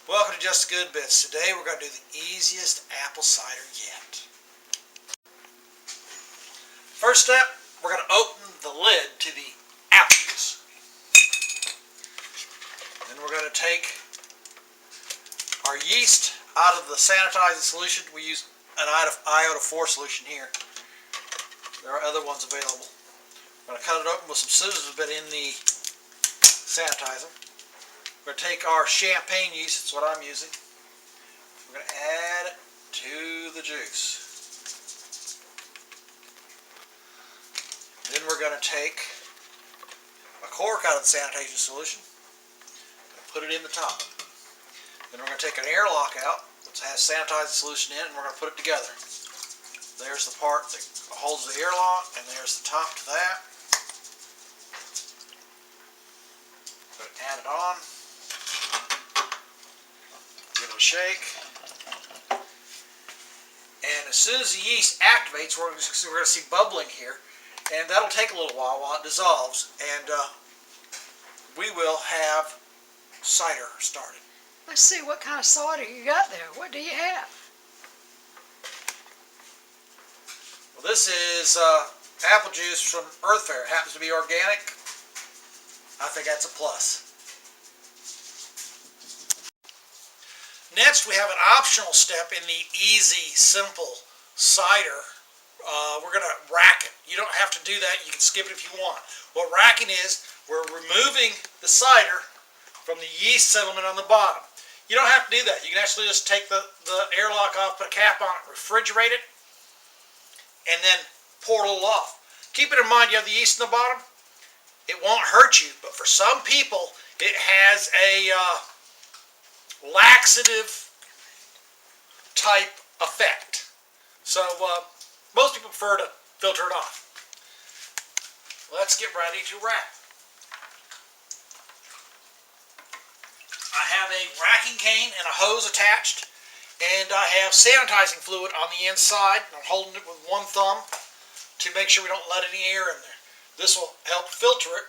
Welcome to Just Good Bits. Today we're going to do the easiest apple cider yet. First step, we're going to open the lid to the apple juice. Then we're going to take our yeast out of the sanitizing solution. We use an iota 4 solution here. There are other ones available. I'm going to cut it open with some scissors that have been in the sanitizer. We're going to take our champagne yeast, that's what I'm using. We're going to add it to the juice. Then we're going to take a cork out of the sanitation solution and put it in the top. Then we're going to take an airlock out, which has sanitizing solution in it, and we're going to put it together. There's the part that holds the airlock, and there's the top to that. Going to add it on. Give it a shake. And as soon as the yeast activates, we're going to see bubbling here. And that'll take a little while it dissolves. And we will have cider started. Let's see what kind of cider you got there. What do you have? Well, this is apple juice from Earth Fare. It happens to be organic. I think that's a plus. Next, we have an optional step in the easy, simple cider. We're going to rack it. You don't have to do that. You can skip it if you want. What racking is, we're removing the cider from the yeast settlement on the bottom. You don't have to do that. You can actually just take the airlock off, put a cap on it, refrigerate it, and then pour a little off. Keep it in mind, you have the yeast in the bottom. It won't hurt you, but for some people, it has a laxative type effect. So most people prefer to filter it off. Let's get ready to rack. I have a racking cane and a hose attached, and I have sanitizing fluid on the inside. I'm holding it with one thumb to make sure we don't let any air in there. This will help filter it.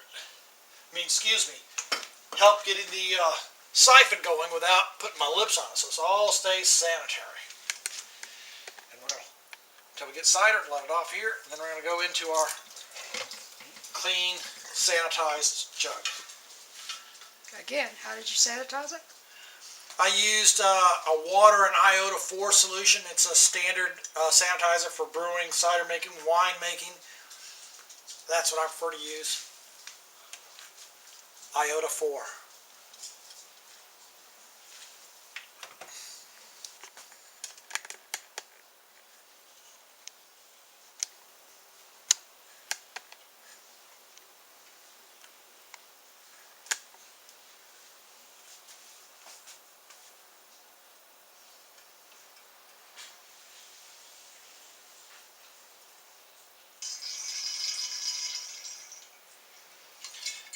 Help getting the siphon going without putting my lips on it, so it all stays sanitary. And we're going to, until we get cider, let it off here, and then we're going to go into our clean, sanitized jug. Again, how did you sanitize it? I used a water and iota 4 solution. It's a standard sanitizer for brewing, cider making, wine making. That's what I prefer to use. Iota 4.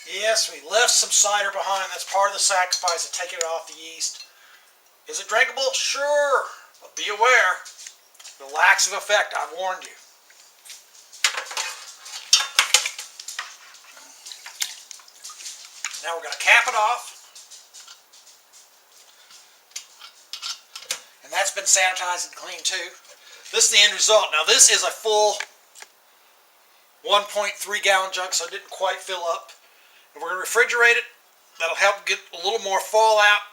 Yes, we left some cider behind. That's part of the sacrifice of taking it off the yeast. Is it drinkable? Sure. But be aware, the laxative effect, I've warned you. Now we're going to cap it off. And that's been sanitized and cleaned too. This is the end result. Now this is a full 1.3 gallon jug, so it didn't quite fill up. And we're going to refrigerate it. That'll help get a little more fallout.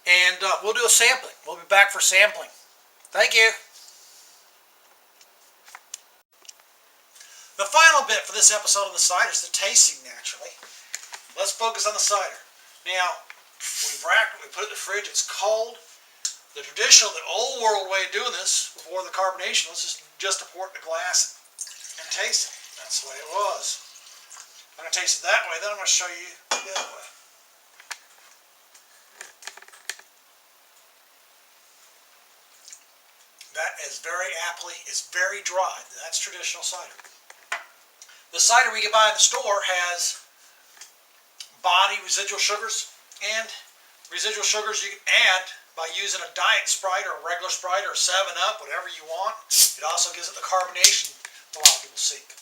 And we'll do a sampling. We'll be back for sampling. Thank you. The final bit for this episode of the cider is the tasting, naturally. Let's focus on the cider. Now, we've racked it, we put it in the fridge, it's cold. The traditional, the old world way of doing this, before the carbonation, was just to pour it in a glass and taste it. That's the way it was. I'm going to taste it that way, then I'm going to show you the other way. That is very aptly, it's very dry. That's traditional cider. The cider we can buy in the store has body residual sugars, and residual sugars you can add by using a diet Sprite or a regular Sprite or a 7-Up, whatever you want. It also gives it the carbonation a lot of people seek.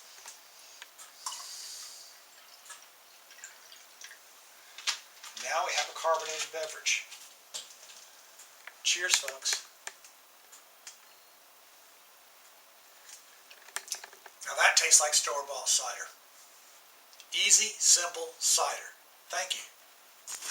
Now we have a carbonated beverage. Cheers, folks. Now that tastes like store-bought cider. Easy, simple cider. Thank you.